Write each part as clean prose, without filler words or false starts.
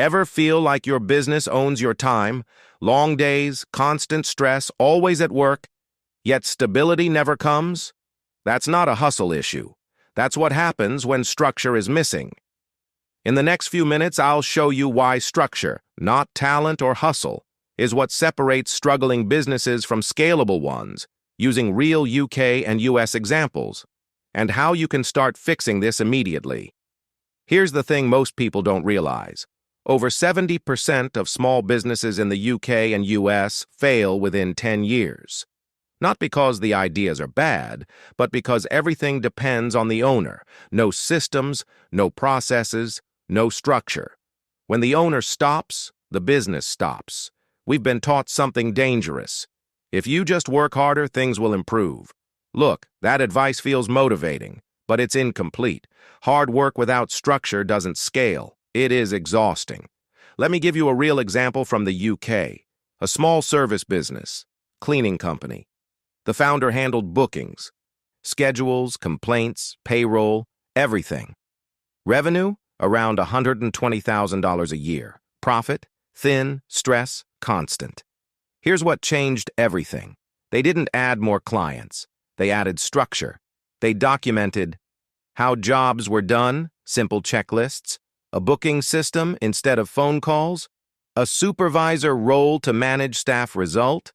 Ever feel like your business owns your time? Long days, constant stress, always at work, yet stability never comes? That's not a hustle issue. That's what happens when structure is missing. In the next few minutes, I'll show you why structure, not talent or hustle, is what separates struggling businesses from scalable ones, using real UK and US examples, and how you can start fixing this immediately. Here's the thing most people don't realize. Over 70% of small businesses in the UK and US fail within 10 years. Not because the ideas are bad, but because everything depends on the owner. No systems, no processes, no structure. When the owner stops, the business stops. We've been taught something dangerous. If you just work harder, things will improve. Look, that advice feels motivating, but it's incomplete. Hard work without structure doesn't scale. It is exhausting. Let me give you a real example from the UK. A small service business, cleaning company. The founder handled bookings, schedules, complaints, payroll, everything. Revenue? Around $120,000 a year. Profit? Thin, stress, constant. Here's what changed everything. They didn't add more clients. They added structure. They documented how jobs were done, simple checklists, a booking system instead of phone calls, a supervisor role to manage staff result.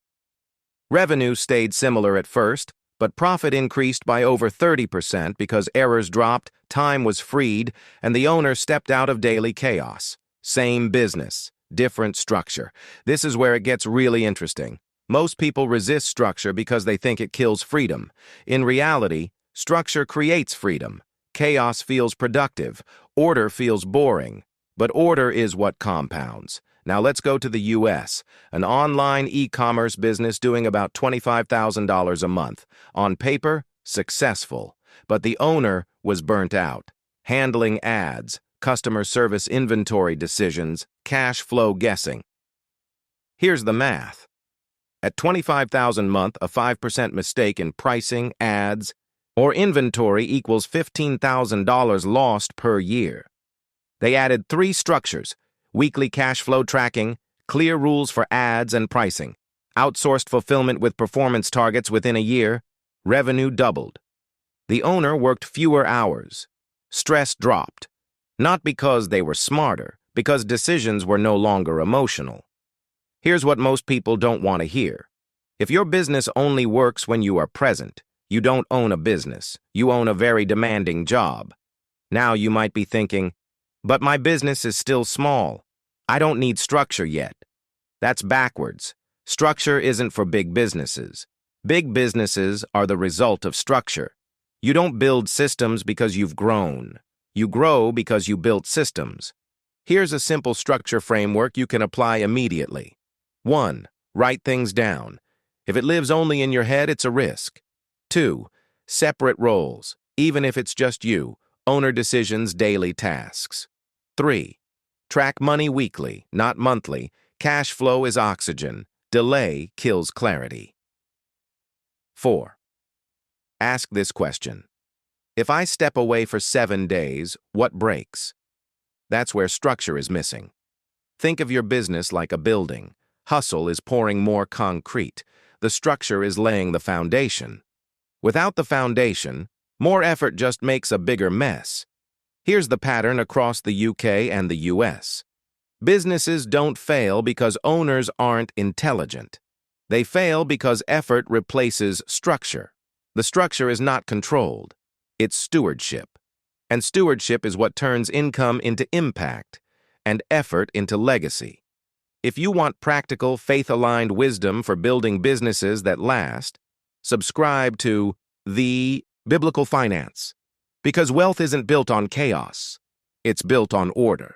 Revenue stayed similar at first, but profit increased by over 30% because errors dropped, time was freed, and the owner stepped out of daily chaos. Same business, different structure. This is where it gets really interesting. Most people resist structure because they think it kills freedom. In reality, structure creates freedom. Chaos feels productive. Order feels boring. But order is what compounds. Now let's go to the US, an online e-commerce business doing about $25,000 a month. On paper, successful. But the owner was burnt out. Handling ads, customer service inventory decisions, cash flow guessing. Here's the math. At $25,000 a month, a 5% mistake in pricing, ads, or inventory equals $15,000 lost per year. They added 3 structures: weekly cash flow tracking, clear rules for ads and pricing, outsourced fulfillment with performance targets within a year. Revenue doubled. The owner worked fewer hours. Stress dropped. Not because they were smarter, because decisions were no longer emotional. Here's what most people don't want to hear. If your business only works when you are present, you don't own a business. You own a very demanding job. Now you might be thinking, but my business is still small. I don't need structure yet. That's backwards. Structure isn't for big businesses. Big businesses are the result of structure. You don't build systems because you've grown. You grow because you built systems. Here's a simple structure framework you can apply immediately. 1. Write things down. If it lives only in your head, it's a risk. 2. Separate roles, even if it's just you. Owner decisions, daily tasks. 3. Track money weekly, not monthly. Cash flow is oxygen. Delay kills clarity. 4. Ask this question. If I step away for 7 days, what breaks? That's where structure is missing. Think of your business like a building. Hustle is pouring more concrete. The structure is laying the foundation. Without the foundation, more effort just makes a bigger mess. Here's the pattern across the UK and the US. Businesses don't fail because owners aren't intelligent. They fail because effort replaces structure. The structure is not controlled. It's stewardship. And stewardship is what turns income into impact and effort into legacy. If you want practical, faith-aligned wisdom for building businesses that last, subscribe to The Biblical Finance. Because wealth isn't built on chaos. It's built on order.